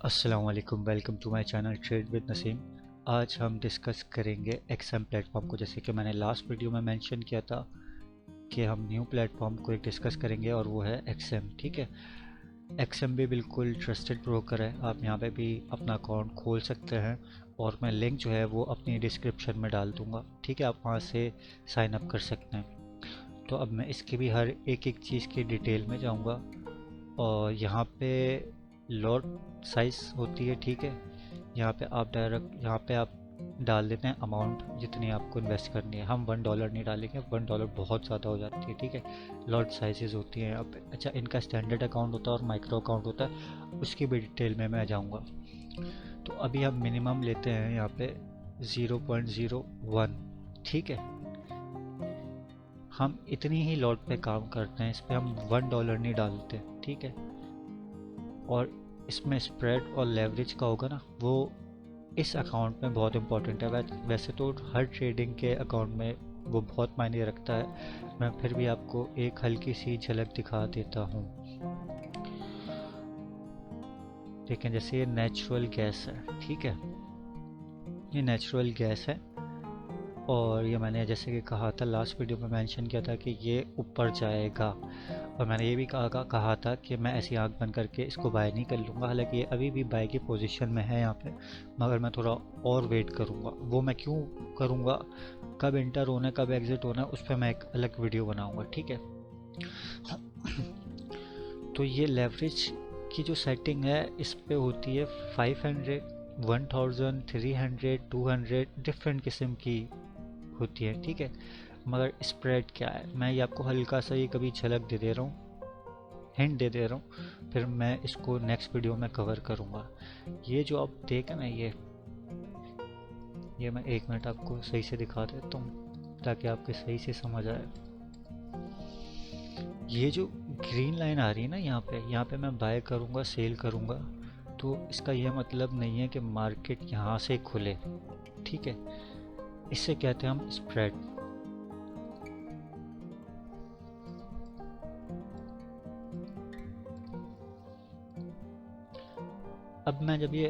अस्सलाम वालेकुम, welcome to my channel trade with Naseem. आज हम डिस्कस करेंगे एक्सएम प्लेटफॉर्म को। जैसे कि मैंने लास्ट वीडियो में मेंशन किया था कि हम न्यू प्लेटफॉर्म को एक डिस्कस करेंगे और वो है एक्सएम। ठीक है, एक्सएम भी बिल्कुल ट्रस्टेड ब्रोकर है। आप यहाँ पे भी अपना अकाउंट खोल सकते हैं और मैं लिंक जो है वो अपनी डिस्क्रिप्शन में डाल दूँगा। ठीक है, आप वहाँ से साइन अप कर सकते हैं। तो अब मैं इसकी भी हर एक एक चीज़ की डिटेल में जाऊँगा। और यहाँ पे लॉट साइज़ होती है। ठीक है, यहाँ पे आप डायरेक्ट यहाँ पे आप डाल देते हैं अमाउंट जितनी आपको इन्वेस्ट करनी है। हम $1 नहीं डालेंगे, $1 बहुत ज़्यादा हो जाती है। ठीक है, लॉट साइजेस होती हैं यहाँ पे। अच्छा, इनका स्टैंडर्ड अकाउंट होता है और माइक्रो अकाउंट होता है, उसकी भी डिटेल में मैं जाऊँगा। तो अभी हम मिनिमम लेते हैं यहाँ पे 0.01। ठीक है, हम इतनी ही लॉट पे काम करते हैं, इस पर हम $1 नहीं डालते। ठीक है, और इसमें स्प्रेड और लेवरेज का होगा ना, वो इस अकाउंट में बहुत इंपॉर्टेंट है। वैसे तो हर ट्रेडिंग के अकाउंट में वो बहुत मायने रखता है, मैं फिर भी आपको एक हल्की सी झलक दिखा देता हूँ। देखें, जैसे ये नेचुरल गैस है। ठीक है, ये नेचुरल गैस है और ये मैंने जैसे कि कहा था लास्ट वीडियो में मेंशन किया था कि ये ऊपर जाएगा। और मैंने ये भी कहा था कि मैं ऐसी आंख बंद करके इसको बाय नहीं कर लूँगा। हालांकि ये अभी भी बाय की पोजीशन में है यहाँ पे, मगर मैं थोड़ा और वेट करूँगा। वो मैं क्यों करूँगा, कब इंटर होना है कब एग्ज़िट होना है, उस पर मैं एक अलग वीडियो बनाऊँगा। ठीक है, तो ये लेवरेज की जो सेटिंग है इस पे होती है 500, 1000, 300, 200 डिफरेंट किस्म की होती है। ठीक है, मगर स्प्रेड क्या है, मैं ये आपको हल्का सा ये कभी झलक दे रहा हूँ, हिंट दे रहा हूँ, फिर मैं इसको नेक्स्ट वीडियो में कवर करूँगा। ये जो आप देखें ना, ये मैं 1 मिनट आपको सही से दिखा देता हूँ ताकि आपके सही से समझ आए। ये जो ग्रीन लाइन आ रही है ना, यहाँ पे मैं बाय करूँगा सेल करूँगा, तो इसका ये मतलब नहीं है कि मार्केट यहाँ से खुले। ठीक है, इससे कहते हैं हम स्प्रेड। अब मैं जब ये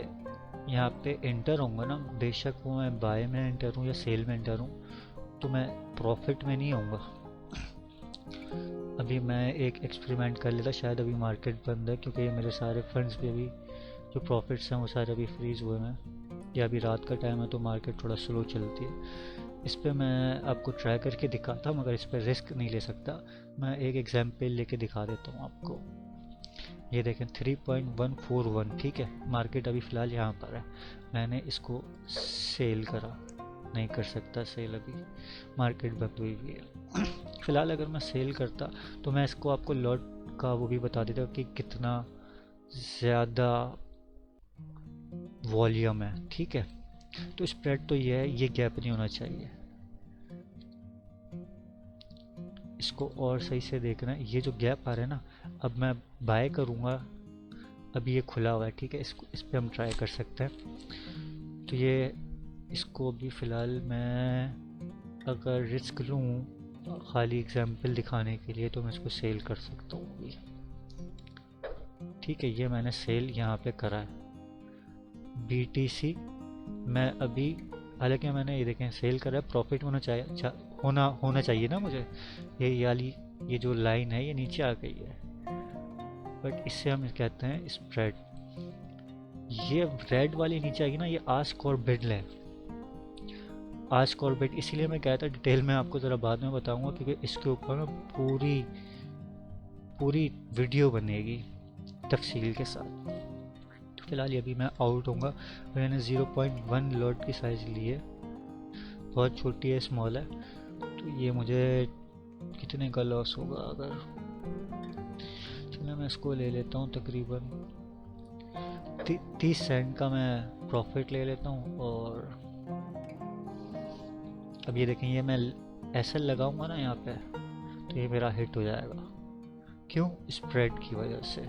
यहाँ पे एंटर होऊंगा ना, बेशक वो मैं बाय में एंटर हूँ या सेल में एंटर हूँ, तो मैं प्रॉफिट में नहीं आऊँगा। अभी मैं एक एक्सपेरिमेंट कर लेता, शायद अभी मार्केट बंद है क्योंकि ये मेरे सारे फंड्स भी अभी जो प्रॉफिट्स हैं वो सारे अभी फ्रीज हुए हैं, या अभी रात का टाइम है तो मार्केट थोड़ा स्लो चलती है। इस पर मैं आपको ट्राई करके दिखाता, मगर इस पर रिस्क नहीं ले सकता। मैं एक एग्जाम्पल लेके दिखा देता हूँ आपको। ये देखें 3.141। ठीक है, मार्केट अभी फ़िलहाल यहाँ पर है। मैंने इसको सेल करा, नहीं कर सकता सेल, अभी मार्केट बंद हुई हुई है। फ़िलहाल अगर मैं सेल करता तो मैं इसको आपको लॉट का वो भी बता देता कि कितना ज़्यादा वॉल्यूम है। ठीक है, तो स्प्रेड तो ये है, ये गैप नहीं होना चाहिए। इसको और सही से देखना है, ये जो गैप आ रहा है ना, अब मैं बाय करूँगा, अभी ये खुला हुआ है। ठीक है, इसको इस पर हम ट्राई कर सकते हैं। तो ये इसको अभी फ़िलहाल मैं अगर रिस्क लूँ खाली एग्जाम्पल दिखाने के लिए, तो मैं इसको सेल कर सकता हूँ अभी। ठीक है, ये मैंने सेल यहाँ पे करा है BTC। मैं अभी, हालांकि मैंने ये देखें सेल करा है, प्रॉफिट होना चाहिए, होना चाहिए ना मुझे। ये जो लाइन है ये नीचे आ गई है, बट इससे हम कहते हैं स्प्रेड। ये रेड वाली नीचे आएगी ना, ये आस्क और बिड है। आस्क और बिड इसीलिए मैं कहता डिटेल में आपको ज़रा बाद में बताऊंगा, क्योंकि इसके ऊपर ना पूरी वीडियो बनेगी तफसील के साथ। तो फिलहाल ये अभी मैं आउट होऊंगा। मैंने 0.1 लॉट की साइज़ ली है, बहुत छोटी है, स्मॉल है। तो ये मुझे कितने का लॉस होगा अगर, चलो मैं इसको ले लेता हूँ तकरीबन 30 सेंट का मैं प्रॉफिट ले लेता हूँ। और अब ये देखें, ये मैं एसएल लगाऊंगा ना यहाँ पे, तो ये मेरा हिट हो जाएगा। क्यों? स्प्रेड की वजह से।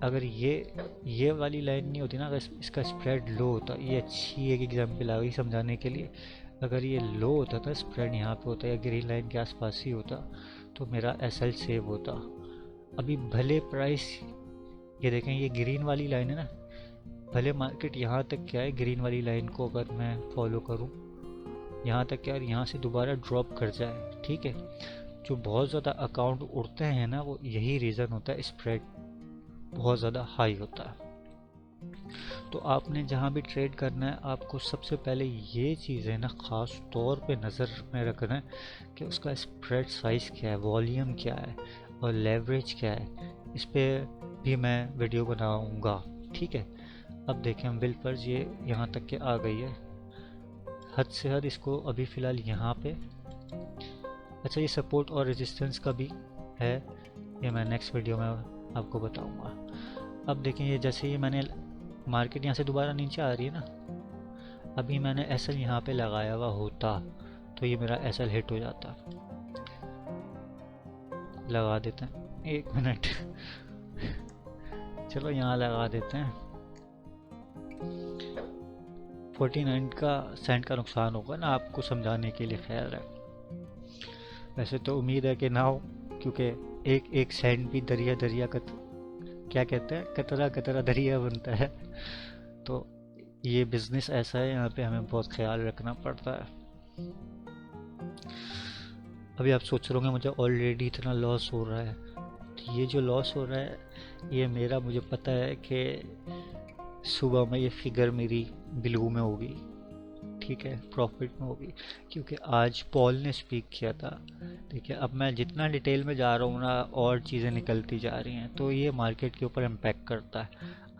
अगर ये वाली लाइन नहीं होती ना, अगर इसका स्प्रेड लो होता, ये अच्छी एक एग्जांपल आ गई समझाने के लिए। अगर ये लो होता था, स्प्रेड यहाँ पे होता या ग्रीन लाइन के आसपास ही होता, तो मेरा एसएल सेव होता। अभी भले प्राइस, ये देखें ये ग्रीन वाली लाइन है ना, भले मार्केट यहाँ तक क्या है, ग्रीन वाली लाइन को अगर मैं फॉलो करूँ यहाँ तक क्या, यहाँ से दोबारा ड्रॉप कर जाए, ठीक है। जो बहुत ज़्यादा अकाउंट उड़ते हैं ना, वो यही रीज़न होता है, स्प्रेड बहुत ज़्यादा हाई होता है। तो आपने जहाँ भी ट्रेड करना है, आपको सबसे पहले ये चीज़ें ना ख़ास तौर पे नज़र में रखना है कि उसका स्प्रेड साइज़ क्या है, वॉल्यूम क्या है और लेवरेज क्या है। इस पर भी मैं वीडियो बनाऊँगा, ठीक है। अब देखें हम बिल फर्ज ये यहाँ तक के आ गई है, हद से हद इसको अभी फ़िलहाल यहाँ पे। अच्छा, ये सपोर्ट और रेजिस्टेंस का भी है, ये मैं नेक्स्ट वीडियो में आपको बताऊँगा। अब देखें ये जैसे ही मैंने मार्केट यहाँ से दोबारा नीचे आ रही है ना, अभी मैंने एसएल यहाँ पे लगाया हुआ होता तो ये मेरा एसएल हिट हो जाता। लगा देते हैं, 1 मिनट चलो यहाँ लगा देते हैं। 49 का सेंट का नुकसान होगा ना आपको समझाने के लिए, खैर है। वैसे तो उम्मीद है कि ना हो, क्योंकि एक एक सेंट भी दरिया दरिया क्या कहते हैं, कतरा कतरा दरिया बनता है। तो ये बिजनेस ऐसा है, यहाँ पे हमें बहुत ख्याल रखना पड़ता है। अभी आप सोच रहे होंगे मुझे ऑलरेडी इतना लॉस हो रहा है, तो ये जो लॉस हो रहा है ये मेरा, मुझे पता है कि सुबह में ये फिगर मेरी ब्लू में होगी, ठीक है, प्रॉफिट में होगी, क्योंकि आज पॉल ने स्पीक किया था। देखिए अब मैं जितना डिटेल में जा रहा हूँ ना, और चीज़ें निकलती जा रही हैं, तो ये मार्केट के ऊपर इम्पैक्ट करता है।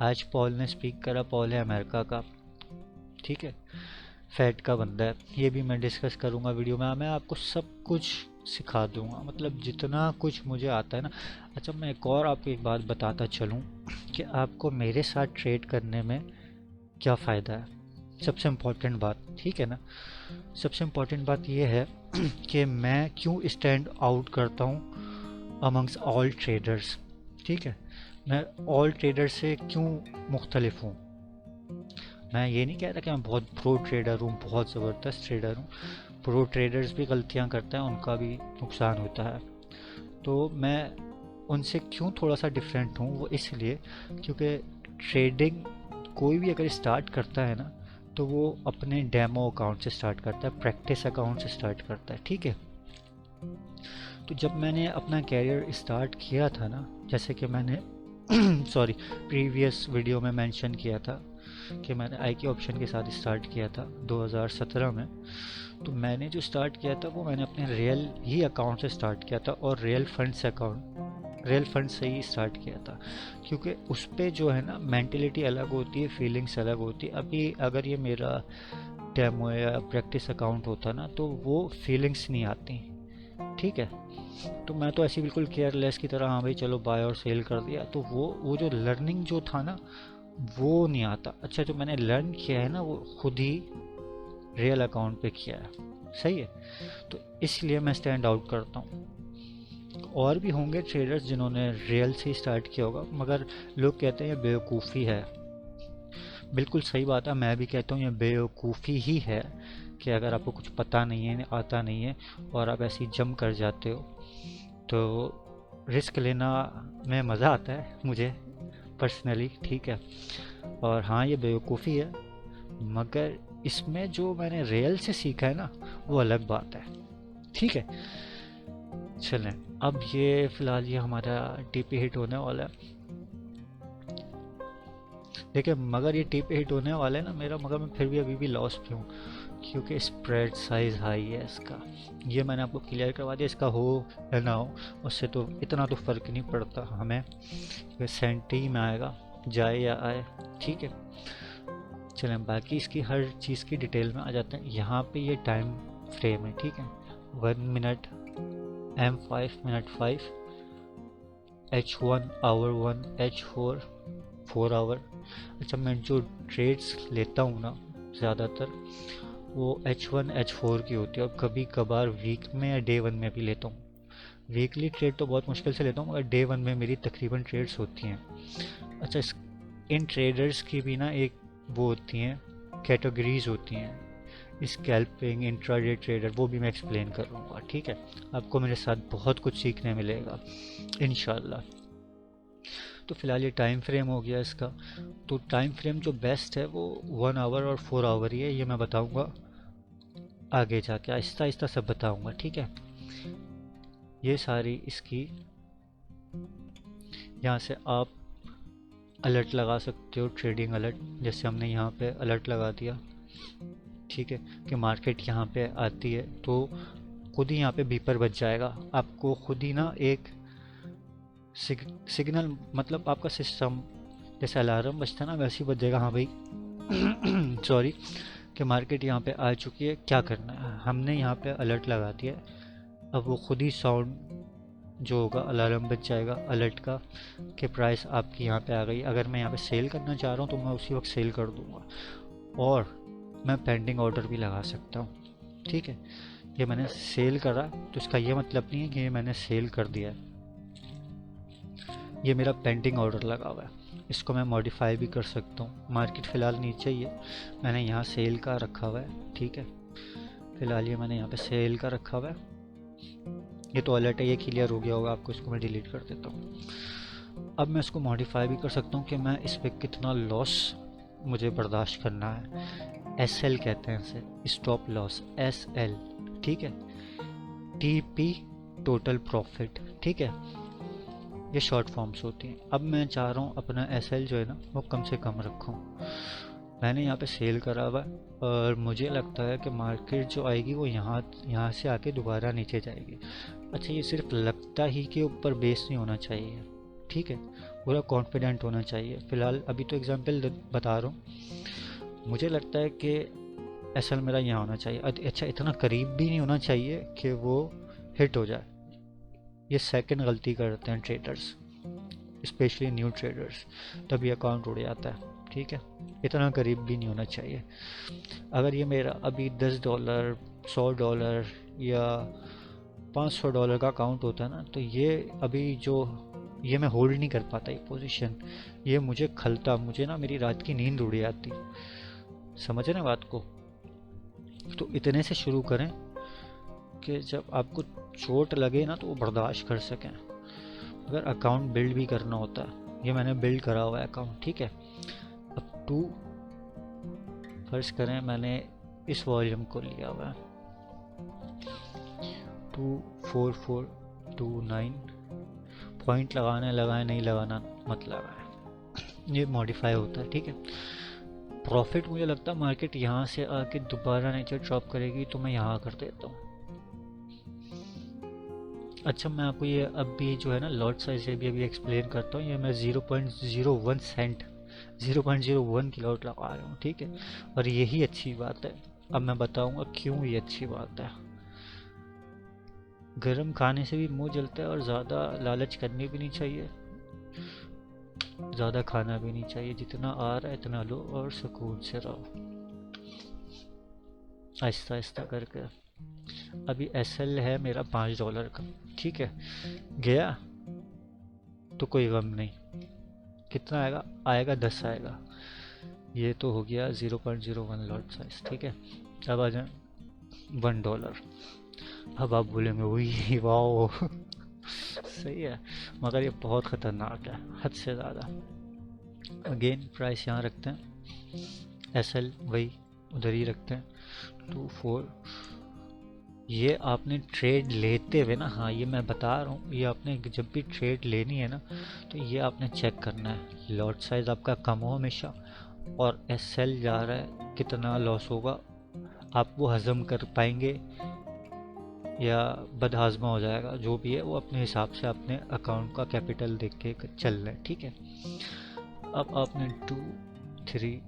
आज पॉल ने स्पीक करा, पॉल है अमेरिका का, ठीक है, फेड का बंदा है। ये भी मैं डिस्कस करूँगा वीडियो में, मैं आपको सब कुछ सिखा दूँगा, मतलब जितना कुछ मुझे आता है ना। अच्छा, मैं एक और आपको एक बात बताता चलूँ कि आपको मेरे साथ ट्रेड करने में क्या फ़ायदा है। सबसे इम्पोर्टेंट बात, ठीक है ना, सबसे इम्पोर्टेंट बात ये है कि मैं क्यों स्टैंड आउट करता हूँ अमंग्स ऑल ट्रेडर्स, ठीक है। मैं ऑल ट्रेडर्स से क्यों मुख्तलिफ हूँ। मैं ये नहीं कह रहा कि मैं बहुत प्रो ट्रेडर हूँ, बहुत ज़बरदस्त ट्रेडर हूँ। प्रो ट्रेडर्स भी गलतियाँ करते हैं, उनका भी नुकसान होता है। तो मैं उनसे क्यों थोड़ा सा डिफरेंट हूँ, वो इसलिए क्योंकि ट्रेडिंग कोई भी अगर स्टार्ट करता है ना, तो वो अपने डेमो अकाउंट से स्टार्ट करता है, प्रैक्टिस अकाउंट से स्टार्ट करता है, ठीक है। तो जब मैंने अपना कैरियर स्टार्ट किया था ना, जैसे कि मैंने सॉरी प्रीवियस वीडियो में मेंशन किया था कि मैंने आईक्यू ऑप्शन के साथ स्टार्ट किया था 2017 में। तो मैंने जो स्टार्ट किया था वो मैंने अपने रियल ही अकाउंट से स्टार्ट किया था, और रियल फंड से ही स्टार्ट किया था, क्योंकि उस पर जो है ना मेंटेलिटी अलग होती है, फीलिंग्स अलग होती है। अभी अगर ये मेरा डेमो या प्रैक्टिस अकाउंट होता ना, तो वो फीलिंग्स नहीं आती, ठीक है। तो मैं तो ऐसी बिल्कुल केयरलेस की तरह, हाँ भाई चलो बाय और सेल कर दिया, तो वो जो लर्निंग जो था ना, वो नहीं आता। अच्छा, जो मैंने लर्न किया है ना, वो खुद ही रियल अकाउंट पे किया है, सही है। तो इसलिए मैं स्टैंड आउट करता हूँ। और भी होंगे ट्रेडर्स जिन्होंने रियल से स्टार्ट किया होगा, मगर लोग कहते हैं ये बेवकूफ़ी है। बिल्कुल सही बात है, मैं भी कहता हूँ ये बेवकूफ़ी ही है कि अगर आपको कुछ पता नहीं है, आता नहीं है, और आप ऐसे ही जंप कर जाते हो, तो रिस्क लेना में मज़ा आता है मुझे पर्सनली, ठीक है। और हाँ, ये बेवकूफ़ी है, मगर इसमें जो मैंने रियल से सीखा है ना, वो अलग बात है, ठीक है। चलें, अब ये फ़िलहाल ये हमारा टीपी हिट होने वाला है, देखिए। मगर ये टीपी हिट होने वाला है ना मेरा, मगर मैं फिर भी अभी भी लॉस पे हूँ, क्योंकि स्प्रेड साइज़ हाई है इसका। ये मैंने आपको क्लियर करवा दिया, इसका हो या ना हो उससे तो इतना तो फ़र्क नहीं पड़ता हमें, सेंट ही में आएगा, जाए या आए, ठीक है। चलें, बाकी इसकी हर चीज़ की डिटेल में आ जाते हैं। यहाँ पे ये टाइम फ्रेम है, ठीक है, 1 minute, M5 minute 5, H1 our 1, H4 4 our. अच्छा, मैं जो ट्रेड्स लेता हूँ ना ज़्यादातर, वो H1 H4 की होती है, और कभी कभार वीक में या डे 1 में भी लेता हूँ। वीकली ट्रेड तो बहुत मुश्किल से लेता हूँ, मगर डे 1 में मेरी तकरीबन ट्रेड्स होती हैं। अच्छा, इन ट्रेडर्स की भी ना एक वो होती हैं, कैटेगरीज होती हैं, स्कैल्पिंग, इंट्राडे ट्रेडर, वो भी मैं एक्सप्लेन करूँगा, ठीक है। आपको मेरे साथ बहुत कुछ सीखने मिलेगा इंशाल्लाह। तो फ़िलहाल ये टाइम फ्रेम हो गया इसका। तो टाइम फ्रेम जो बेस्ट है वो 1 आवर और 4 आवर ही है, ये मैं बताऊंगा आगे जाके, आहिस्ता आहिस्ता सब बताऊंगा, ठीक है। ये सारी इसकी, यहाँ से आप अलर्ट लगा सकते हो, ट्रेडिंग अलर्ट, जैसे हमने यहाँ पे अलर्ट लगा दिया, ठीक है, कि मार्केट यहाँ पे आती है तो खुद ही यहाँ पे बीपर बज जाएगा, आपको खुद ही ना एक सिग्नल, मतलब आपका सिस्टम जैसे अलार्म बजता है ना वैसे ही बज जाएगा, हाँ भाई सॉरी, कि मार्केट यहाँ पे आ चुकी है, क्या करना है। हमने यहाँ पे अलर्ट लगा दिया है, अब वो खुद ही साउंड जो होगा अलार्म बज जाएगा अलर्ट का, कि प्राइस आपकी यहाँ पे आ गई। अगर मैं यहाँ पे सेल करना चाह रहा हूँ तो मैं उसी वक्त सेल कर दूँगा, और मैं पेंडिंग ऑर्डर भी लगा सकता हूँ, ठीक है। ये मैंने सेल करा तो इसका ये मतलब नहीं है कि ये मैंने सेल कर दिया है, ये मेरा पेंडिंग ऑर्डर लगा हुआ है, इसको मैं मॉडिफाई भी कर सकता हूँ। मार्केट फ़िलहाल नीचे ही है, मैंने यहाँ सेल का रखा हुआ है, ठीक है, फ़िलहाल ये मैंने यहाँ पे सेल का रखा हुआ है। ये तो अलर्ट है, ये क्लियर हो गया होगा आपको, इसको मैं डिलीट कर देता हूँ। अब मैं इसको मॉडिफाई भी कर सकता हूँ कि मैं इस पर कितना लॉस मुझे बर्दाश्त करना है। एस एल कहते हैं इसे, स्टॉप लॉस, एस एल, ठीक है। टी पी, टोटल प्रॉफिट, ठीक है, ये शॉर्ट फॉर्म्स होती हैं। अब मैं चाह रहा हूँ अपना एस एल जो है ना वो कम से कम रखूँ। मैंने यहाँ पे सेल करा हुआ है और मुझे लगता है कि मार्केट जो आएगी वो यहाँ से आके दोबारा नीचे जाएगी। अच्छा, ये सिर्फ लगता ही के ऊपर बेस नहीं होना चाहिए, ठीक है, पूरा कॉन्फिडेंट होना चाहिए। फ़िलहाल अभी तो एग्जांपल बता रहा हूँ, मुझे लगता है कि एस एल मेरा यहाँ होना चाहिए। अच्छा, इतना करीब भी नहीं होना चाहिए कि वो हिट हो जाए, ये सेकंड गलती करते हैं ट्रेडर्स, स्पेशली न्यू ट्रेडर्स, तभी अकाउंट उड़ जाता है, ठीक है। इतना करीब भी नहीं होना चाहिए। अगर ये मेरा अभी $10, $100 या $500 का अकाउंट होता है ना, तो ये अभी जो ये मैं होल्ड नहीं कर पाता, ये पोजीशन, ये मुझे खलता, मुझे ना मेरी रात की नींद उड़ जाती, समझ रहे हैं बात को। तो इतने से शुरू करें कि जब आपको चोट लगे ना तो वो बर्दाश्त कर सकें। अगर अकाउंट बिल्ड भी करना होता है, ये मैंने बिल्ड करा हुआ है अकाउंट, ठीक है। अब टू फर्स्ट करें, मैंने इस वॉल्यूम को लिया हुआ है 24429, पॉइंट लगाए नहीं लगाना मत लगाए, ये मॉडिफाई होता है, ठीक है। प्रॉफिट मुझे लगता है मार्केट यहाँ से आके दोबारा नीचे ड्रॉप करेगी तो मैं यहाँ कर देता हूँ। अच्छा, मैं आपको ये अभी जो है ना लॉट साइज ये भी अभी एक्सप्लेन करता हूँ। ये मैं 0.01 सेंट 0.01 की लॉट लगा रहा हूँ, ठीक है, और यही अच्छी बात है। अब मैं बताऊँगा क्यों ये अच्छी बात है। गरम खाने से भी मुंह जलता है और ज़्यादा लालच करनी भी नहीं चाहिए, ज़्यादा खाना भी नहीं चाहिए, जितना आ रहा है इतना लो और सुकून से रहो, आहिस्ता आहिस्ता करके। अभी एस एल है मेरा $5 का, ठीक है, गया तो कोई गम नहीं, कितना आएगा, आएगा 10 आएगा, ये तो हो गया 0.01 लॉट साइज, ठीक है। अब आ जाए $1। अब आप बोलेंगे वही वाह सही है, मगर ये बहुत ख़तरनाक है, हद से ज़्यादा। अगेन प्राइस यहाँ रखते हैं, एस एल वही उधर ही रखते हैं 24। ये आपने ट्रेड लेते हुए ना, हाँ ये मैं बता रहा हूँ, ये आपने जब भी ट्रेड लेनी है ना तो ये आपने चेक करना है, लॉट साइज आपका कम हो हमेशा, और एस एल जा रहा है कितना लॉस होगा, आप वो हज़म कर पाएंगे या बदहाजमा हो जाएगा, जो भी है वो अपने हिसाब से अपने अकाउंट का कैपिटल देख के चलना है, ठीक है। अब आपने 2 3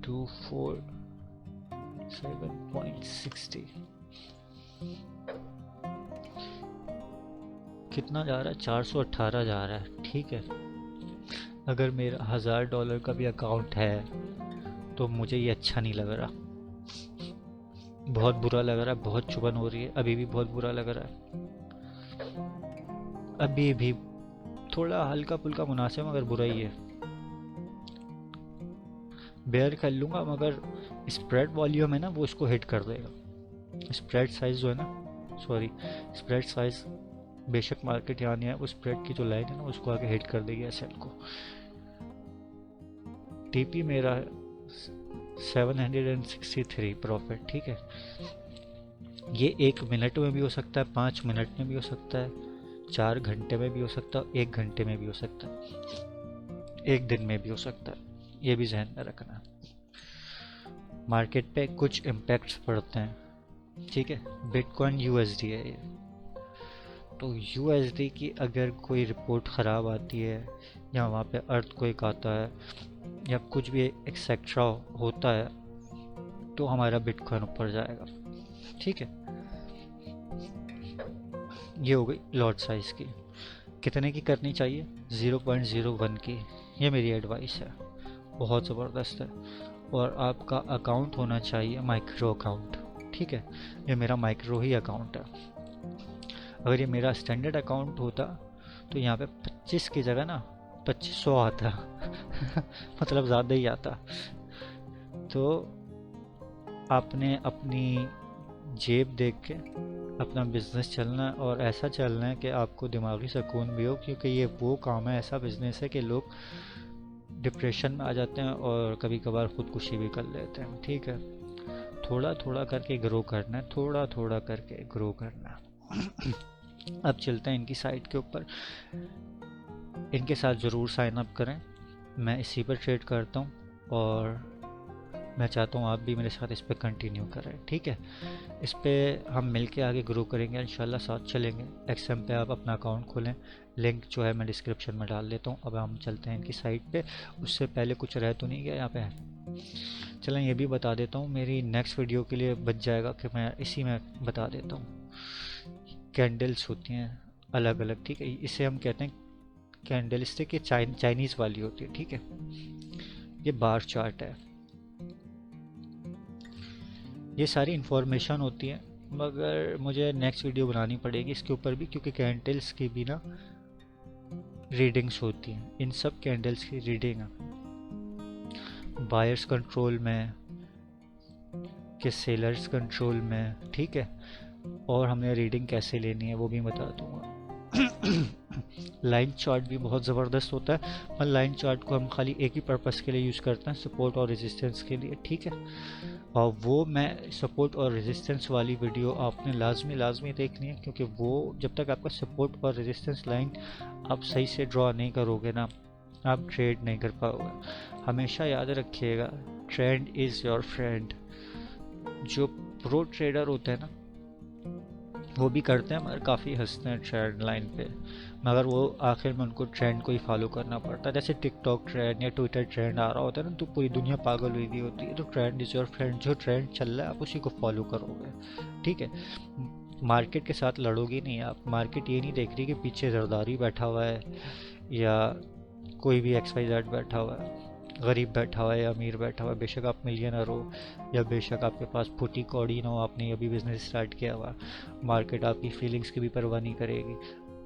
2 4 7.60 कितना जा रहा है, 418 जा रहा है, ठीक है। अगर मेरा $1000 का भी अकाउंट है तो मुझे ये अच्छा नहीं लग रहा, बहुत बुरा लग रहा है, बहुत चुभन हो रही है, अभी भी बहुत बुरा लग रहा है, अभी भी थोड़ा हल्का फुल्का मुनासिब मगर बुरा ही है। बेयर कर लूँगा मगर स्प्रेड वॉल्यूम है ना वो इसको हिट कर देगा, स्प्रेड साइज जो है ना, सॉरी स्प्रेड साइज बेशक मार्केट यहाँ नहीं है, उस स्प्रेड की जो लाइन है ना उसको आगे हिट कर देगी एसएल को। टीपी मेरा 763 प्रॉफिट, ठीक है। ये 1 मिनट में भी हो सकता है, 5 मिनट में भी हो सकता है, 4 घंटे में भी हो सकता है, 1 घंटे में भी हो सकता है, 1 दिन में भी हो सकता है। ये भी जहन में रखना। मार्केट पे कुछ इम्पैक्ट्स पड़ते हैं, ठीक है। बिटकॉइन यूएसडी है ये, तो यूएसडी की अगर कोई रिपोर्ट ख़राब आती है या वहाँ पे अर्थक्वेक आता है या कुछ भी एक्सेट्रा होता है तो हमारा बिटकॉइन ऊपर जाएगा, ठीक है। ये हो गई लॉट साइज़ की। कितने की करनी चाहिए? 0.01 की, ये मेरी एडवाइस है, बहुत ज़बरदस्त है। और आपका अकाउंट होना चाहिए माइक्रो अकाउंट, ठीक है। ये मेरा माइक्रो ही अकाउंट है। अगर ये मेरा स्टैंडर्ड अकाउंट होता तो यहाँ पे 25 की जगह ना 2500 आता मतलब ज़्यादा ही आता। तो आपने अपनी जेब देख के अपना बिजनेस चलना है, और ऐसा चलना है कि आपको दिमागी सुकून भी हो, क्योंकि ये वो काम है, ऐसा बिजनेस है कि लोग डिप्रेशन में आ जाते हैं और कभी कभार खुदकुशी भी कर लेते हैं, ठीक है। थोड़ा थोड़ा करके ग्रो करना है, थोड़ा थोड़ा करके ग्रो करना है। अब चलते हैं इनकी साइट के ऊपर। इनके साथ ज़रूर साइन अप करें, मैं इसी पर ट्रेड करता हूँ और मैं चाहता हूँ आप भी मेरे साथ इस पर कंटिन्यू करें, ठीक है। इस पर हम मिल के आगे ग्रो करेंगे इंशाल्लाह, साथ चलेंगे। एक्सएम पे आप अपना अकाउंट खोलें, लिंक जो है मैं डिस्क्रिप्शन में डाल देता हूँ। अब हम चलते हैं इनकी साइट पे। उससे पहले कुछ रह तो नहीं गया यहाँ पे? चलें ये भी बता देता हूँ, मेरी नेक्स्ट वीडियो के लिए बच जाएगा कि मैं इसी में बता देता हूँ। कैंडल्स होती हैं अलग अलग, ठीक है। इसे हम कहते हैं कैंडल स्टिक, ये चाइनीज़ वाली होती है, ठीक है। ये बार चार्ट है, ये सारी इंफॉर्मेशन होती है, मगर मुझे नेक्स्ट वीडियो बनानी पड़ेगी इसके ऊपर भी, क्योंकि कैंडल्स की भी ना रीडिंग्स होती हैं। इन सब कैंडल्स की रीडिंग बायर्स कंट्रोल में कि सेलर्स कंट्रोल में, ठीक है। और हमें रीडिंग कैसे लेनी है वो भी बता दूंगा। लाइन चार्ट भी बहुत ज़बरदस्त होता है, पर लाइन चार्ट को हम खाली एक ही पर्पज़ के लिए यूज़ करते हैं, सपोर्ट और रेजिस्टेंस के लिए, ठीक है। और वो मैं सपोर्ट और रेजिस्टेंस वाली वीडियो आपने लाजमी देखनी है, क्योंकि वो जब तक आपका सपोर्ट और रेजिस्टेंस लाइन आप सही से ड्रॉ नहीं करोगे ना, आप ट्रेड नहीं कर पाओगे। हमेशा याद रखिएगा, ट्रेंड इज़ योर फ्रेंड। जो प्रो ट्रेडर होते हैं ना वो भी करते हैं, मगर काफ़ी हंसते हैं ट्रेंड लाइन पे, मगर वो आखिर में उनको ट्रेंड को ही फॉलो करना पड़ता है। जैसे टिकटॉक ट्रेंड या ट्विटर ट्रेंड आ रहा होता है ना, तो पूरी दुनिया पागल हुई हुई होती है। तो ट्रेंड इज़ योर फ्रेंड, जो ट्रेंड चल रहा है आप उसी को फॉलो करोगे, ठीक है। मार्केट के साथ लड़ोगे नहीं आप। मार्केट ये नहीं देख रही कि पीछे जरदारी बैठा हुआ है या कोई भी XYZ बैठा हुआ है, गरीब बैठा हुआ है या अमीर बैठा हुआ है, बेशक आप मिलियनर हो या बेशक आपके पास फूटी कौड़ी ना हो, आपने अभी बिजनेस स्टार्ट किया हुआ। मार्केट आपकी फीलिंग्स की भी परवाह नहीं करेगी।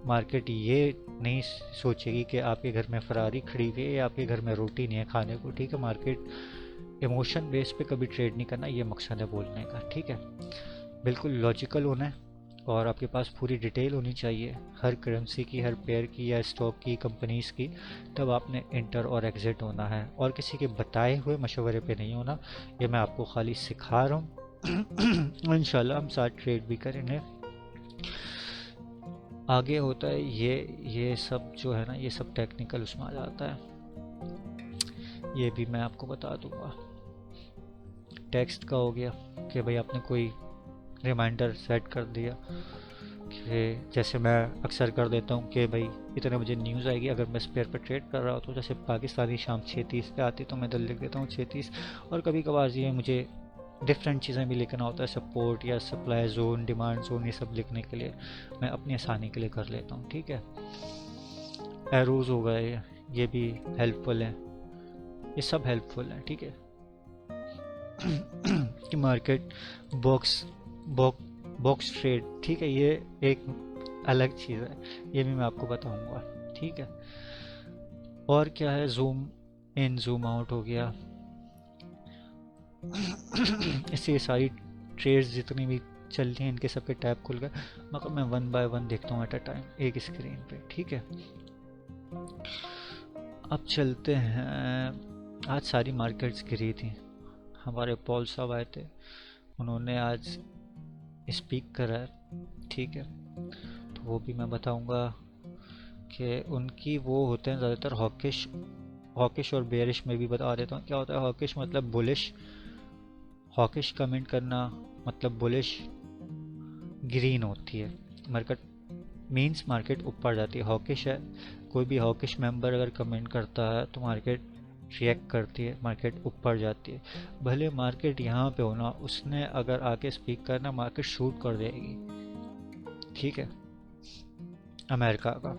मार्केट ये नहीं सोचेगी कि आपके घर में फरारी खड़ी हुई है या आपके घर में रोटी नहीं है खाने को, ठीक है। मार्केट इमोशन बेस पे कभी ट्रेड नहीं करना, ये मकसद है बोलने का, ठीक है। बिल्कुल लॉजिकल होना है और आपके पास पूरी डिटेल होनी चाहिए हर करेंसी की, हर पेयर की या स्टॉक की, कंपनीज़ की। तब आपने इंटर और एग्ज़िट होना है, और किसी के बताए हुए मशवरे पे नहीं होना। ये मैं आपको खाली सिखा रहा हूँ। इंशाल्लाह हम साथ ट्रेड भी करेंगे। आगे होता है ये सब जो है ना, ये सब टेक्निकल उसमें आ जाता है, ये भी मैं आपको बता दूंगा। टेक्स्ट का हो गया कि भाई आपने कोई रिमाइंडर सेट कर दिया कि जैसे मैं अक्सर कर देता हूँ कि भाई इतने बजे न्यूज़ आएगी, अगर मैं स्पेयर पर ट्रेड कर रहा हूँ तो जैसे पाकिस्तानी शाम 6:30 पे आती तो मैं इधर लिख देता हूँ 6:30। और कभी कभार ये मुझे डिफरेंट चीज़ें भी लिखना होता है, सपोर्ट या सप्लाई जोन, डिमांड जोन, ये सब लिखने के लिए मैं अपनी आसानी के लिए कर लेता हूँ, ठीक है। एरोज हो गए, ये भी हेल्पफुल है, ये सब हेल्पफुल है, ठीक है। कि मार्केट बॉक्स बॉक्स ट्रेड, ठीक है, ये एक अलग चीज़ है, ये भी मैं आपको बताऊंगा, ठीक है। और क्या है, जूम इन जूम आउट हो गया। इससे सारी ट्रेड्स जितनी भी जल्दी इनके सबके टैब खुल गए, मगर मैं वन बाय वन देखता हूँ एट अ टाइम एक स्क्रीन पे, ठीक है। अब चलते हैं, आज सारी मार्केट्स गिरी थी, हमारे पॉल साहब आए थे, उन्होंने आज स्पीक करा है, ठीक है। तो वो भी मैं बताऊंगा कि उनकी वो होते हैं ज़्यादातर हॉकिश, हॉकिश और बेयरिश में भी बता देता हूँ क्या होता है। हॉकिश मतलब बुलिश, हॉकिश कमेंट करना मतलब बुलिश ग्रीन होती है मार्केट, मींस मार्केट ऊपर जाती है। हॉकिश है, कोई भी हॉकिश मेंबर अगर कमेंट करता है तो मार्केट रिएक्ट करती है, मार्केट ऊपर जाती है। भले मार्केट यहाँ पे होना, उसने अगर आके स्पीक करना मार्केट शूट कर देगी, ठीक है। अमेरिका का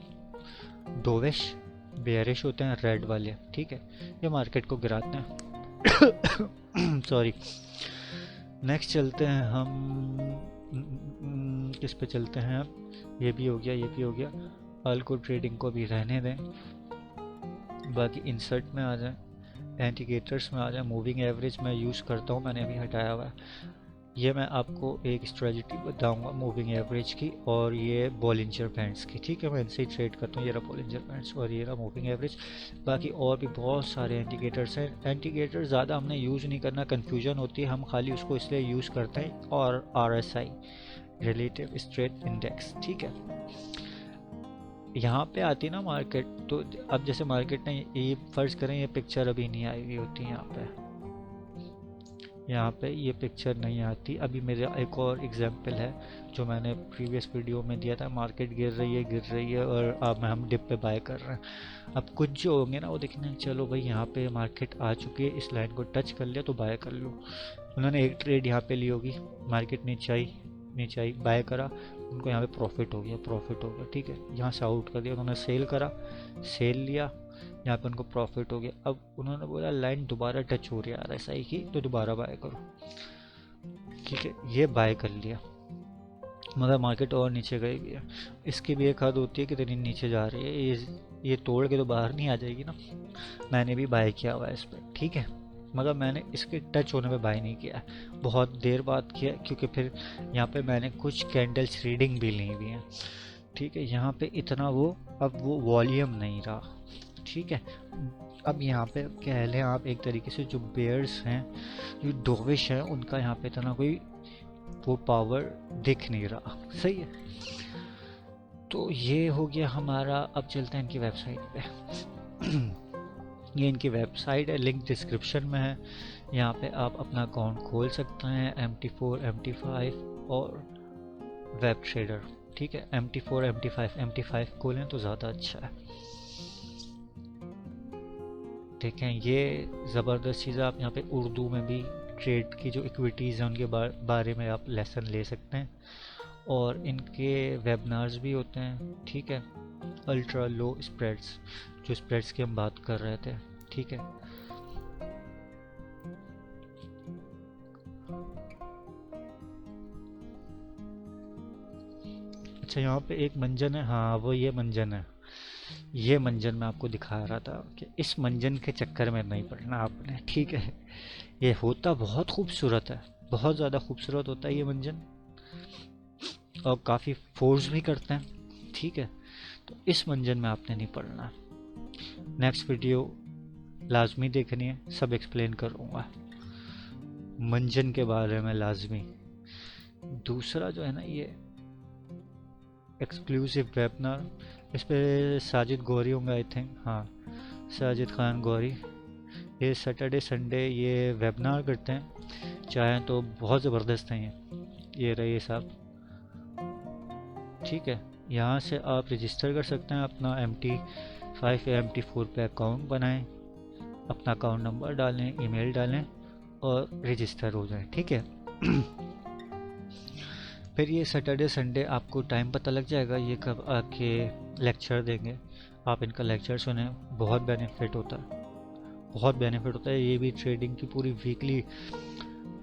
डोविश बेयरिश होते हैं रेड वाले, ठीक है, ये मार्केट को गिराते हैं। सॉरी। नेक्स्ट चलते हैं हम किस पे चलते हैं अब, ये भी हो गया, ये भी हो गया। अल्को ट्रेडिंग को भी रहने दें, बाकी इंसर्ट में आ जाए, इंडिकेटर्स में आ जाए। मूविंग एवरेज मैं यूज़ करता हूँ, मैंने अभी हटाया हुआ है। ये मैं आपको एक स्ट्रेटजी बताऊंगा मूविंग एवरेज की और ये बॉलिंजर बैंड्स की, ठीक है। मैं इनसे ही ट्रेड करता हूँ, ये रहा बॉलिंजर बैंड्स और ये रहा मूविंग एवरेज। बाकी और भी बहुत सारे इंडिकेटर्स हैं। इंडिकेटर ज़्यादा हमने यूज़ नहीं करना, कन्फ्यूजन होती है, हम खाली उसको इसलिए यूज़ करते हैं। और RSI रिलेटिव स्ट्रेट इंडेक्स, ठीक है। यहाँ पे आती ना मार्केट, तो अब जैसे मार्केट ने ये फर्ज करें ये पिक्चर अभी नहीं आई हुई होती, यहाँ पे ये पिक्चर नहीं आती। अभी मेरा एक और एग्जांपल है जो मैंने प्रीवियस वीडियो में दिया था, मार्केट गिर रही है और अब हम डिप पे बाय कर रहे हैं। अब कुछ जो होंगे ना वो देखने, चलो भाई यहाँ पे मार्केट आ चुकी है, इस लाइन को टच कर लिया तो बाय कर लो। उन्होंने एक ट्रेड यहाँ पे ली होगी, मार्केट नीचे आई बाय करा, उनको यहाँ पे प्रॉफिट हो गया, ठीक है। यहाँ से आउट कर दिया, उन्होंने सेल करा, सेल लिया, यहाँ पे उनको प्रॉफिट हो गया। अब उन्होंने बोला लाइन दोबारा टच हो रही है RSI की, तो दोबारा बाय करो, ठीक है। ये बाय कर लिया, मगर मार्केट और नीचे गई भी है। इसकी भी एक हद होती है कितनी नीचे जा रही है, ये तोड़ के तो बाहर नहीं आ जाएगी ना। मैंने भी बाय किया हुआ है इस पर, ठीक है, मगर मैंने इसके टच होने पे बाय नहीं किया, बहुत देर बाद किया, क्योंकि फिर यहाँ पे मैंने कुछ कैंडल्स रीडिंग भी ली हुई है, ठीक है। यहाँ पे इतना वो अब वो वॉल्यूम नहीं रहा, ठीक है। अब यहाँ पे कह लें आप एक तरीके से जो बेयर्स हैं, जो डोविश हैं, उनका यहाँ पे इतना कोई वो पावर दिख नहीं रहा, सही है। तो ये हो गया हमारा। अब चलते हैं इनकी वेबसाइट पे। ये इनकी वेबसाइट है, लिंक डिस्क्रिप्शन में है। यहाँ पे आप अपना अकाउंट खोल सकते हैं, MT4 MT5 और वेब ट्रेडर, ठीक है। MT4 MT5 खोलें तो ज़्यादा अच्छा है, ठीक है। ये ज़बरदस्त चीज़ है, आप यहाँ पे उर्दू में भी ट्रेड की जो इक्विटीज़ हैं उनके बारे में आप लेसन ले सकते हैं, और इनके वेबिनार्स भी होते हैं, ठीक है। अल्ट्रा लो स्प्रेड्स, जो स्प्रेड्स की हम बात कर रहे थे, ठीक है। अच्छा, यहाँ पे एक मंजन है, हाँ वो ये मंजन है, ये मंजन मैं आपको दिखा रहा था कि इस मंजन के चक्कर में नहीं पड़ना आपने, ठीक है। ये होता बहुत खूबसूरत है, बहुत ज़्यादा खूबसूरत होता है ये मंजन, और काफ़ी फोर्स भी करते हैं, ठीक है। तो इस मंजन में आपने नहीं पड़ना। नेक्स्ट वीडियो लाजमी देखनी है, सब एक्सप्लेन करूँगा मंजन के बारे में लाजमी। दूसरा जो है ना ये एक्सक्लूसिव वेबिनार, इस पे साजिद गौरी होंगे आई थिंक, हाँ साजिद खान गौरी। ये सैटरडे संडे ये वेबिनार करते हैं, चाहें तो बहुत ज़बरदस्त हैं ये रहे साहब, ठीक है। यहाँ से आप रजिस्टर कर सकते हैं, अपना MT5 या MT4 पे अकाउंट बनाएं, अपना अकाउंट नंबर डालें, ईमेल डालें और रजिस्टर हो जाए, ठीक है। फिर ये सैटरडे संडे आपको टाइम पता लग जाएगा ये कब आके लेक्चर देंगे, आप इनका लेक्चर सुने, बहुत बेनिफिट होता है, बहुत बेनिफिट होता है। ये भी ट्रेडिंग की पूरी वीकली,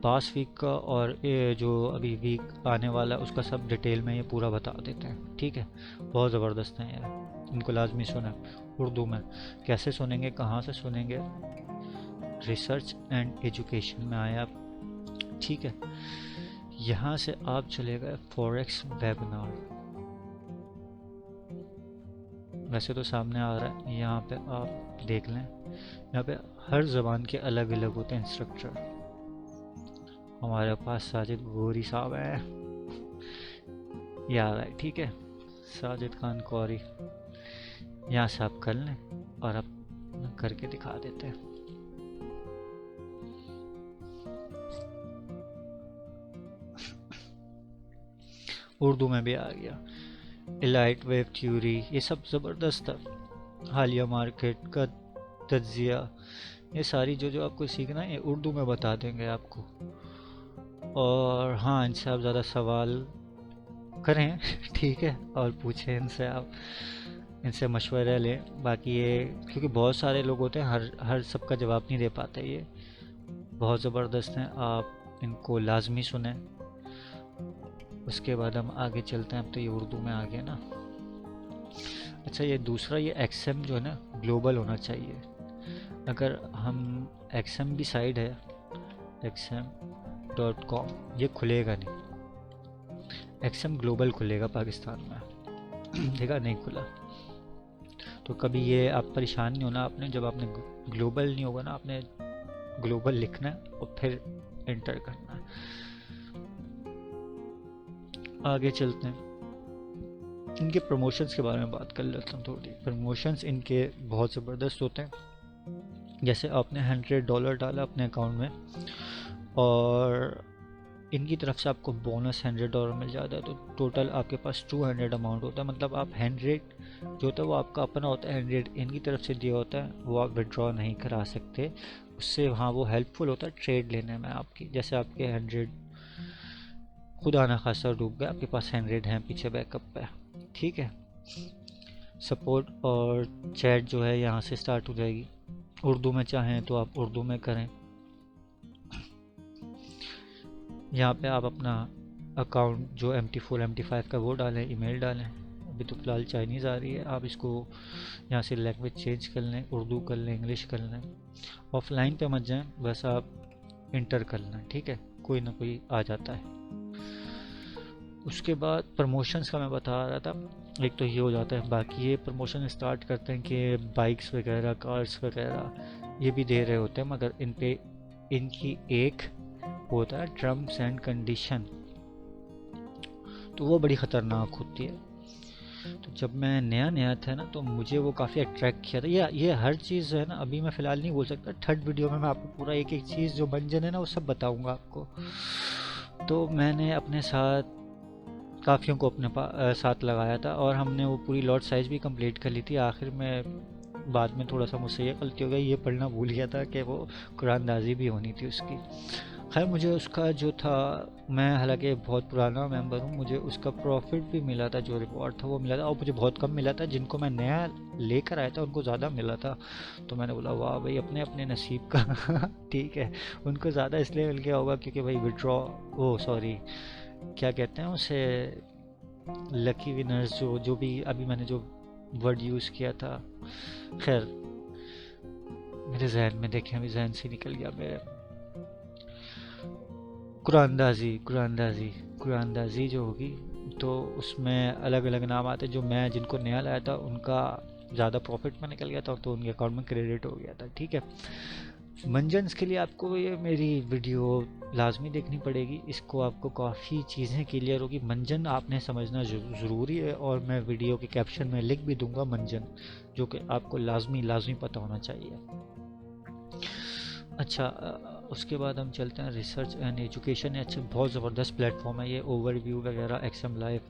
पास वीक का और ये जो अभी वीक आने वाला है उसका सब डिटेल में ये पूरा बता देते हैं, ठीक है। बहुत ज़बरदस्त हैं यार, इनको लाजमी सुने। उर्दू में कैसे सुनेंगे, कहाँ से सुनेंगे, रिसर्च एंड एजुकेशन में आए आप, ठीक है। यहाँ से आप चले गए फॉरेक्स वेबिनार। वैसे तो सामने आ रहा है, यहाँ पे आप देख लें। यहाँ पे हर ज़बान के अलग अलग होते हैं इंस्ट्रक्टर। हमारे पास साजिद गोरी साहब है, ये आ रहा है, ठीक है, साजिद खान कौरी। यहाँ से आप कर लें और आप करके दिखा देते हैं। उर्दू में भी आ गया। इलाइट वेव थ्योरी, ये सब ज़बरदस्त था। हालिया मार्केट का तज्जिया, ये सारी जो जो आपको सीखना है ये उर्दू में बता देंगे आपको। और हाँ, इनसे आप ज़्यादा सवाल करें ठीक है, और पूछें इनसे, आप इनसे मशवरा लें। बाकी ये क्योंकि बहुत सारे लोग होते हैं, हर सबका जवाब नहीं दे पाते। ये बहुत ज़बरदस्त हैं, आप इनको लाजमी सुने। उसके बाद हम आगे चलते हैं। अब तो ये उर्दू में आ गया ना। अच्छा, ये दूसरा, ये एक्सएम जो है ना, ग्लोबल होना चाहिए। अगर हम एक्सएम भी साइड है xm.com, ये खुलेगा नहीं। एक्सएम ग्लोबल खुलेगा पाकिस्तान में देखा, नहीं खुला। तो कभी ये आप परेशान नहीं होना। आपने जब आपने ग्लोबल नहीं होगा ना, आपने ग्लोबल लिखना है और फिर एंटर करना है। आगे चलते हैं, इनके प्रमोशंस के बारे में बात कर लेता हूँ थोड़ी। प्रमोशंस इनके बहुत ज़बरदस्त होते हैं। जैसे आपने $100 डाला अपने अकाउंट में और इनकी तरफ से आपको बोनस $100 मिल जाता है, तो टोटल आपके पास 200 अमाउंट होता है। मतलब आप 100 जो होता है वो आपका अपना होता है, 100 इनकी तरफ से दिया होता है, वो आप विड्रॉ नहीं करा सकते उससे। हाँ, वो हेल्पफुल होता है ट्रेड लेने में आपकी। जैसे आपके 100 खुदा ना खासा डूब गया, आपके पास 100 हैं पीछे बैकअप पे, ठीक है। सपोर्ट और चैट जो है यहाँ से स्टार्ट हो जाएगी। उर्दू में चाहें तो आप उर्दू में करें। यहाँ पे आप अपना अकाउंट जो MT4 MT5 का वो डालें, ईमेल डालें। अभी तो फ़िलहाल चाइनीज़ आ रही है, आप इसको यहाँ से लैंग्वेज चेंज कर लें, उर्दू कर लें, इंग्लिश कर लें। ऑफलाइन पे मत जाएं, बस आप इंटर कर लें, ठीक है, कोई ना कोई आ जाता है। उसके बाद प्रमोशंस का मैं बता रहा था, एक तो ये हो जाता है। बाकी ये प्रमोशन स्टार्ट करते हैं कि बाइक्स वगैरह, कार्स वगैरह ये भी दे रहे होते हैं, मगर इन पे इनकी एक होता है टर्म्स एंड कंडीशन, तो वो बड़ी ख़तरनाक होती है। तो जब मैं नया नया था ना, तो मुझे वो काफ़ी अट्रैक्ट किया था। ये हर चीज़ है ना, अभी मैं फ़िलहाल नहीं बोल सकता। थर्ड वीडियो में मैं आपको पूरा एक एक चीज़ जो मंजन है ना वो सब बताऊंगा आपको। तो मैंने अपने साथ काफ़ियों को अपने साथ लगाया था और हमने वो पूरी लॉट साइज़ भी कंप्लीट कर ली थी। आखिर में बाद में थोड़ा सा मुझसे ये गलती हो गई, ये पढ़ना भूल गया था कि वो कुरानदाजी भी होनी थी उसकी। खैर, मुझे उसका जो था, मैं हालांकि बहुत पुराना मेंबर हूँ, मुझे उसका प्रॉफिट भी मिला था, जो रिवॉर्ड था वो मिला था, और मुझे बहुत कम मिला था। जिनको मैं नया लेकर आया था उनको ज़्यादा मिला था। तो मैंने बोला वाह भाई, अपने अपने नसीब का ठीक है, उनको ज़्यादा इसलिए मिल गया होगा क्योंकि भाई विड्रॉ, ओ सॉरी, क्या कहते हैं उसे, लकी विनर्स, जो भी अभी मैंने जो वर्ड यूज़ किया था। खैर, मेरे जहन में देखें, अभी जहन से निकल गया मेरे। कुरानदाजी कुरानदाजी कुरानदाजी जो होगी, तो उसमें अलग अलग नाम आते। जो मैं जिनको नया लाया था उनका ज़्यादा प्रॉफिट में निकल गया था, तो उनके अकाउंट में क्रेडिट हो गया था, ठीक है। मंजन्स के लिए आपको ये मेरी वीडियो लाजमी देखनी पड़ेगी, इसको आपको काफ़ी चीज़ें क्लियर होगी। मंजन आपने समझना ज़रूरी है, और मैं वीडियो के कैप्शन में लिख भी दूंगा मंजन, जो कि आपको लाजमी पता होना चाहिए। अच्छा, उसके बाद हम चलते हैं रिसर्च एंड एजुकेशन। अच्छा, बहुत ज़बरदस्त प्लेटफॉर्म है ये, ओवरव्यू वगैरह एक्सएम लाइव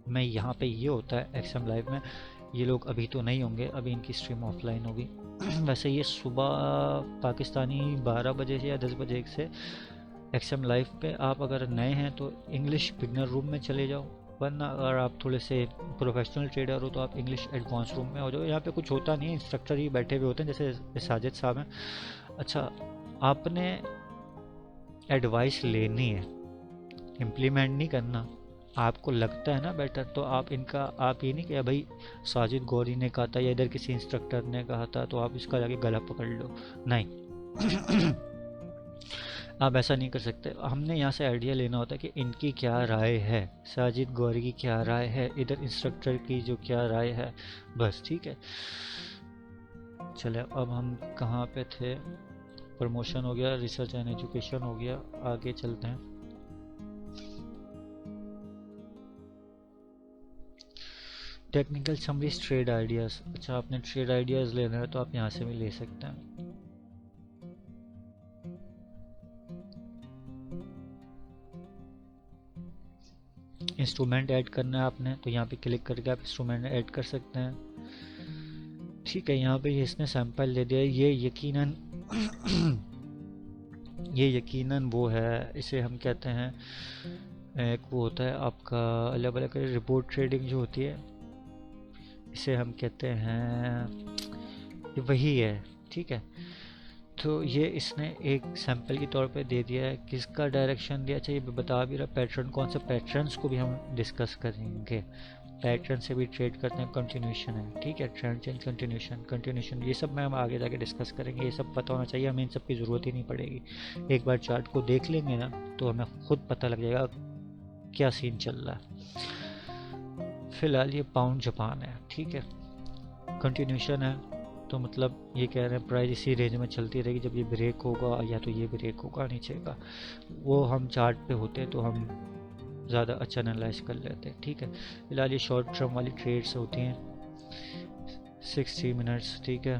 में। यहाँ पे ये होता है एक्सएम लाइव में, ये लोग अभी तो नहीं होंगे, अभी इनकी स्ट्रीम ऑफलाइन होगी वैसे ये सुबह पाकिस्तानी 12 बजे से या 10 बजे से एक्सएम लाइव पे। आप अगर नए हैं तो इंग्लिश बिगनर रूम में चले जाओ, वरना अगर आप थोड़े से प्रोफेशनल ट्रेडर हो तो आप इंग्लिश एडवांस रूम में हो जाओ। यहाँ पे कुछ होता नहीं है, इंस्ट्रक्टर ही बैठे हुए होते हैं, जैसे साजिद साहब हैं। अच्छा, आपने एडवाइस लेनी है, इम्प्लीमेंट नहीं करना। आपको लगता है ना बेटर, तो आप ये नहीं कि भाई साजिद गौरी ने कहा था या इधर किसी इंस्ट्रक्टर ने कहा था तो आप इसका जाके गला पकड़ लो, नहीं आप ऐसा नहीं कर सकते। हमने यहाँ से आइडिया लेना होता है कि इनकी क्या राय है, साजिद गौरी की क्या राय है, इधर इंस्ट्रक्टर की जो क्या राय है, बस। ठीक है, चले अब हम कहाँ पे थे? प्रमोशन हो गया, रिसर्च एंड एजुकेशन हो गया, आगे चलते हैं। Technical summaries, trade ideas. अच्छा, आपने ट्रेड आइडियाज़ लेना है तो आप यहाँ से भी ले सकते हैं। इंस्ट्रूमेंट ऐड करना है आपने तो यहाँ पे क्लिक करके आप इंस्ट्रूमेंट ऐड कर सकते हैं। ठीक है, यहाँ पे इसने सैंपल दे दिया, ये यकीनन वो है, इसे हम कहते हैं, एक वो होता है आपका अलग अलग रिपोर्ट ट्रेडिंग जो होती है, इसे हम कहते हैं, ये वही है। ठीक है, तो ये इसने एक सैंपल के तौर पे दे दिया है। किसका डायरेक्शन दिया? चाहिए बता भी रहा, पैटर्न कौन सा, पैटर्न्स को भी हम डिस्कस करेंगे। पैटर्न से भी ट्रेड करते हैं, कंटिन्यूशन है। ठीक है, ट्रेंड चेंज, कंटिन्यूशन ये सब मैं हम आगे जाके डिस्कस करेंगे। ये सब पता होना चाहिए हमें, इन सब की ज़रूरत ही नहीं पड़ेगी। एक बार चार्ट को देख लेंगे ना तो हमें खुद पता लग जाएगा क्या सीन चल रहा है। फिलहाल ये पाउंड जापान है। ठीक है, कंटिन्यूशन है तो मतलब ये कह रहे हैं प्राइस इसी रेंज में चलती रहेगी, जब ये ब्रेक होगा या तो ये ब्रेक होगा नीचे का, वो हम चार्ट पे होते तो हम ज़्यादा अच्छा एनालाइज कर लेते हैं। ठीक है, फिलहाल ये शॉर्ट टर्म वाली ट्रेड्स होती हैं 60 मिनट्स। ठीक है,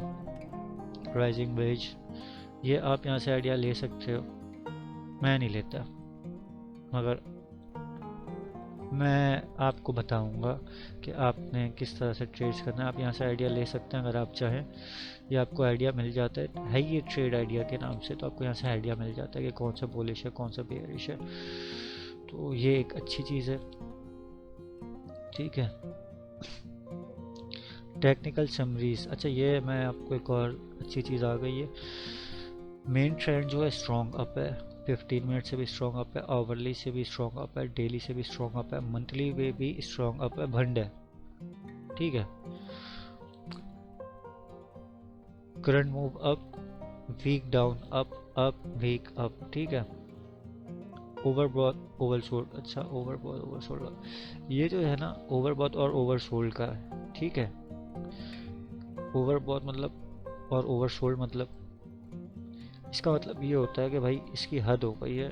राइजिंग वेज, ये आप यहाँ से आइडिया ले सकते हो, मैं नहीं लेता, मगर मैं आपको बताऊंगा कि आपने किस तरह से ट्रेड्स करना है। आप यहाँ से आइडिया ले सकते हैं अगर आप चाहें, ये आपको आइडिया मिल जाता है ये ट्रेड आइडिया के नाम से, तो आपको यहाँ से आइडिया मिल जाता है कि कौन सा बुलिश है कौन सा बेयरिश है, तो ये एक अच्छी चीज़ है। ठीक है, टेक्निकल समरीज, अच्छा ये मैं आपको एक और अच्छी चीज़ आ गई है। मेन ट्रेंड जो है स्ट्रॉन्ग अप है, 15 मिनट से भी स्ट्रॉन्ग अप है, आवरली से भी स्ट्रॉन्ग अप है, डेली से भी स्ट्रॉन्ग अप है, मंथली में भी स्ट्रॉन्ग अप है, भंड है। ठीक है, current move up, weak down, up weak up. ठीक है, ओवरबॉट ओवरसोल्ड, अच्छा ओवरबॉट ओवरसोल्ड, ये जो है ना ओवरबॉट और ओवरसोल्ड का है। ठीक है, ओवरबॉट मतलब और ओवरसोल्ड मतलब, इसका मतलब ये होता है कि भाई इसकी हद हो गई है,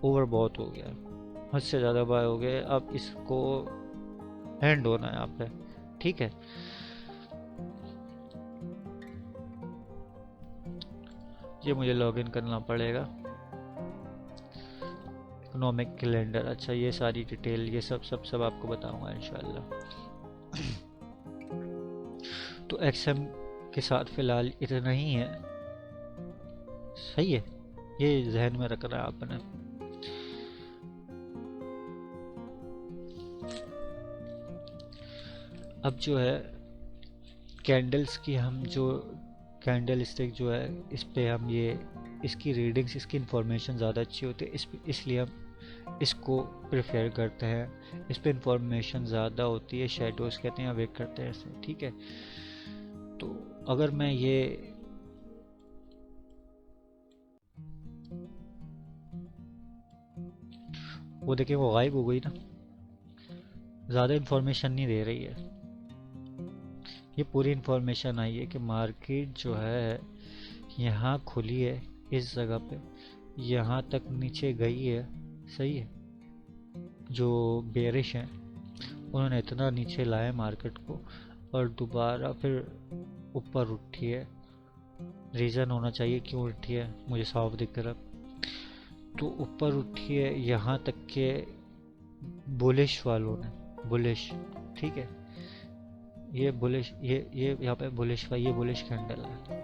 ओवरबॉट हो गया, हद से ज़्यादा बाय हो गया, अब इसको एंड होना है यहाँ पे। ठीक है, ये मुझे लॉगिन करना पड़ेगा, इकोनॉमिक कैलेंडर। अच्छा, ये सारी डिटेल ये सब आपको बताऊंगा इंशाल्लाह। तो एक्सएम के साथ फिलहाल इतना ही है, सही है, ये जहन में रखना है आपने। अब जो है कैंडल्स की, हम जो कैंडल स्टिक जो है इस पे हम ये इसकी रीडिंग्स, इसकी इंफॉर्मेशन ज़्यादा अच्छी होती है, इसलिए हम इसको प्रेफर करते हैं। इस पे इंफॉर्मेशन ज़्यादा होती है, शेडोज कहते हैं, वेक करते हैं ऐसे। ठीक है, तो अगर मैं ये वो देखें, वो गायब हो गई ना, ज़्यादा इंफॉर्मेशन नहीं दे रही है। ये पूरी इंफॉर्मेशन आई है कि मार्केट जो है यहाँ खुली है इस जगह पे, यहाँ तक नीचे गई है, सही है। जो बेरिश हैं उन्होंने इतना नीचे लाया मार्केट को और दोबारा फिर ऊपर उठी है। रीज़न होना चाहिए क्यों उठी है, मुझे साफ दिख रहा, तो ऊपर उठी है यहाँ तक के बुलिश वालों ने, बुलिश। ठीक है, ये बुलिश, ये यहाँ पे बुलिश का, ये बुलिश कैंडल है,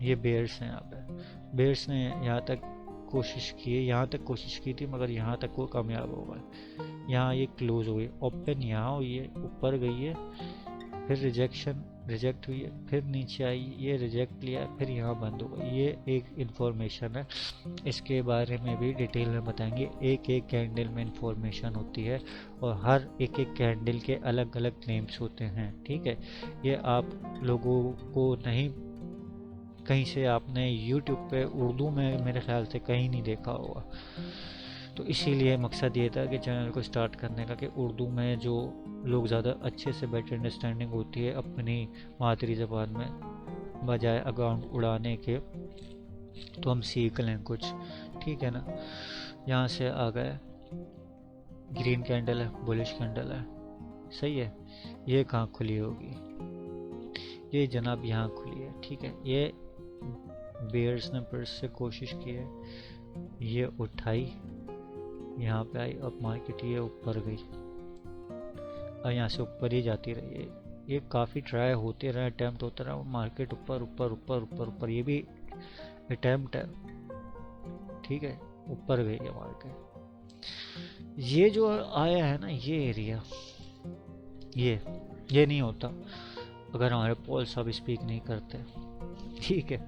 ये बेयर्स हैं। यहाँ पे बेयर्स ने यहाँ तक कोशिश की है, यहाँ तक कोशिश की थी, मगर यहाँ तक वो कामयाब हो गए। यहाँ ये क्लोज हो गई, ओपन यहाँ हुई है, ऊपर गई है, फिर रिजेक्ट हुई है, फिर नीचे आई, ये रिजेक्ट लिया, फिर यहाँ बंद हो गई। ये एक इन्फॉर्मेशन है, इसके बारे में भी डिटेल में बताएंगे। एक एक कैंडल में इन्फॉर्मेशन होती है और हर एक एक कैंडल के अलग अलग नेम्स होते हैं। ठीक है, ये आप लोगों को नहीं कहीं से आपने यूट्यूब पे उर्दू में मेरे ख्याल से कहीं नहीं देखा होगा। तो इसीलिए मकसद ये था कि चैनल को स्टार्ट करने का कि उर्दू में जो लोग ज़्यादा अच्छे से बेटर अंडरस्टैंडिंग होती है अपनी मादरी ज़बान में, बजाय अकाउंट उड़ाने के, तो हम सीख लें कुछ, ठीक है ना। यहाँ से आ गए, ग्रीन कैंडल है, बुलिश कैंडल है, सही है। ये कहाँ खुली होगी, ये जनाब यहाँ खुली है, ठीक है। ये बेयर्स ने फिर से कोशिश की है, ये उठाई, यहाँ पे आई, अब मार्केट ये ऊपर गई और यहाँ से ऊपर ही जाती रही है। ये काफ़ी ट्राई होते रहे, अटैम्प्ट होता रहा, मार्केट ऊपर ऊपर ऊपर ऊपर ऊपर, ये भी अटैम्प्ट है, ठीक है, ऊपर गई है मार्केट। ये जो आया है ना ये एरिया, ये नहीं होता अगर हमारे पॉल साहब स्पीक नहीं करते, ठीक है।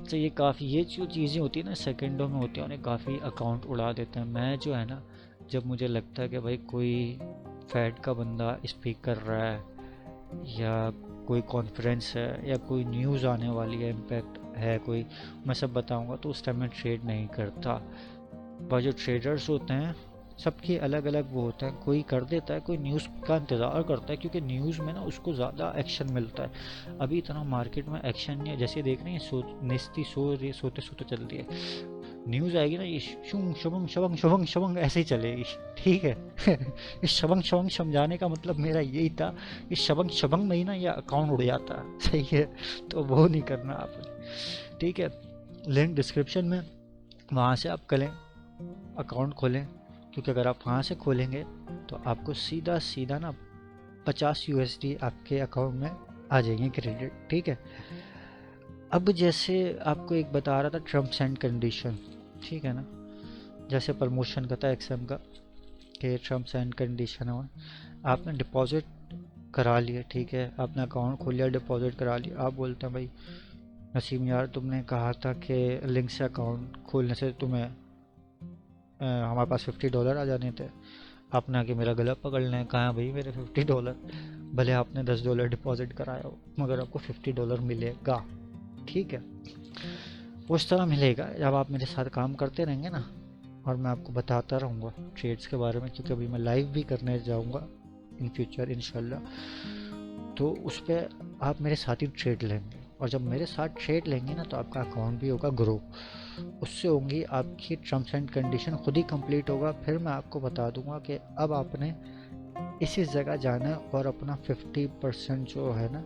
तो ये काफ़ी, ये जो चीज़ें होती है ना सेकंडों में होती है, उन्हें काफ़ी अकाउंट उड़ा देते हैं। मैं जो है ना, जब मुझे लगता है कि भाई कोई फैट का बंदा स्पीक कर रहा है या कोई कॉन्फ्रेंस है या कोई न्यूज़ आने वाली है, इम्पैक्ट है कोई, मैं सब बताऊंगा, तो उस टाइम मैं ट्रेड नहीं करता। पर जो ट्रेडर्स होते हैं सबके अलग अलग वो होता है, कोई कर देता है, कोई न्यूज़ का इंतज़ार करता है, क्योंकि न्यूज़ में ना उसको ज़्यादा एक्शन मिलता है। अभी इतना मार्केट में एक्शन नहीं है, जैसे देख रहे हैं निस्ती सो रही, सोते सोते चल रही है, न्यूज़ आएगी ना ये शुंग शबंग शबंग शबंग शबंग ऐसे ही चलेगी, ठीक है। इस शबंग शबंग समझाने का मतलब मेरा यही था, इस शबंग शबंग में ही ना ये अकाउंट उड़ जाता है, सही है। तो वो नहीं करना आपने, ठीक है। लिंक डिस्क्रिप्शन में, वहाँ से आप करें, अकाउंट खोलें, क्योंकि अगर आप वहाँ से खोलेंगे तो आपको सीधा सीधा ना 50 USD आपके अकाउंट में आ जाएंगे क्रेडिट, ठीक है। अब जैसे आपको एक बता रहा था टर्म्स एंड कंडीशन, ठीक है ना, जैसे प्रमोशन का था एक्सएम का कि टर्म्स एंड कंडीशन हो, आपने डिपॉजिट करा लिया, ठीक है, आपने अकाउंट खोल लिया, डिपॉजिट करा लिया, आप बोलते हैं भाई नसीम यार तुमने कहा था कि लिंक से अकाउंट खोलने से तुम्हें हमारे पास $50 आ जाने थे, आपने आके मेरा गला पकड़ लें, कहा भाई मेरे $50, भले आपने $10 डिपॉजिट कराया हो मगर आपको $50 मिलेगा, ठीक है। उस तरह मिलेगा जब आप मेरे साथ काम करते रहेंगे ना, और मैं आपको बताता रहूँगा ट्रेड्स के बारे में, क्योंकि अभी मैं लाइव भी करने जाऊँगा इन फ्यूचर इंशाल्लाह। तो उस पर आप मेरे साथ ही ट्रेड लेंगे, और जब मेरे साथ ट्रेड लेंगे ना तो आपका अकाउंट भी होगा ग्रो, उससे होंगी आपकी टर्म्स एंड कंडीशन खुद ही कंप्लीट होगा। फिर मैं आपको बता दूंगा कि अब आपने इसी जगह जाना है और अपना 50% जो है ना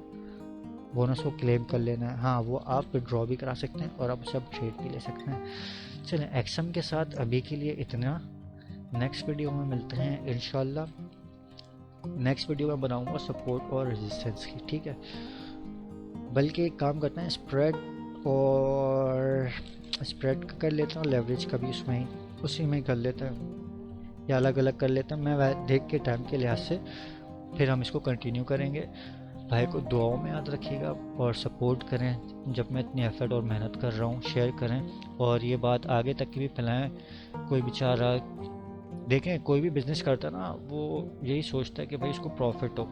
बोनस को क्लेम कर लेना है। हाँ, वो आप विड्रॉ भी करा सकते हैं और आप सब ट्रेड भी ले सकते हैं। चलें, एक्सएम के साथ अभी के लिए इतना, नेक्स्ट वीडियो में मिलते हैं इंशाल्लाह। नेक्स्ट वीडियो में बनाऊंगा सपोर्ट और रेजिस्टेंस की, ठीक है। बल्कि एक काम करते हैं, स्प्रेड कर लेता हूँ, लेवरेज का भी उसमें ही उसी में कर लेता हूँ, या अलग अलग कर लेता हूँ मैं, वह देख के टाइम के लिहाज से फिर हम इसको कंटिन्यू करेंगे। भाई को दुआओं में याद रखिएगा और सपोर्ट करें, जब मैं इतनी एफर्ट और मेहनत कर रहा हूँ शेयर करें, और ये बात आगे तक की भी फैलाएं। कोई बेचारा, देखें कोई भी बिज़नेस करता है ना, वो यही सोचता है कि भाई उसको प्रॉफिट हो,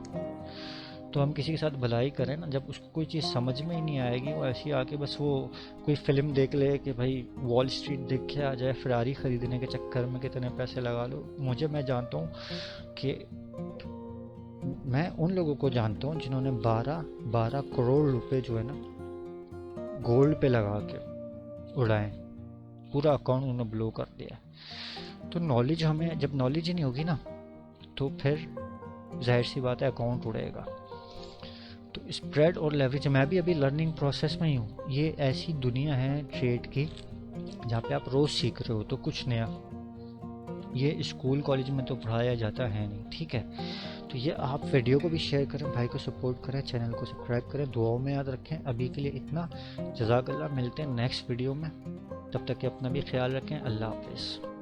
तो हम किसी के साथ भलाई करें ना, जब उसको कोई चीज़ समझ में ही नहीं आएगी, वो ऐसी आके बस वो कोई फिल्म देख ले कि भाई वॉल स्ट्रीट देख के आ जाए, फरारी ख़रीदने के चक्कर में कितने पैसे लगा लो। मैं जानता हूँ कि मैं उन लोगों को जानता हूँ जिन्होंने 12 करोड़ रुपए जो है ना गोल्ड पे लगा के उड़ाए, पूरा अकाउंट उन्होंने ब्लो कर दिया। तो नॉलेज, हमें जब नॉलेज ही नहीं होगी ना तो फिर जाहिर सी बात है अकाउंट उड़ेगा। तो स्प्रेड और लेवरेज, मैं भी अभी लर्निंग प्रोसेस में ही हूँ। ये ऐसी दुनिया है ट्रेड की जहाँ पे आप रोज़ सीख रहे हो, तो कुछ नया, ये स्कूल कॉलेज में तो पढ़ाया जाता है नहीं, ठीक है। तो ये आप वीडियो को भी शेयर करें, भाई को सपोर्ट करें, चैनल को सब्सक्राइब करें, दुआओं में याद रखें। अभी के लिए इतना, जज़ाकल्लाह, मिलते हैं नेक्स्ट वीडियो में, तब तक के अपना भी ख्याल रखें, अल्लाह हाफ़िज़।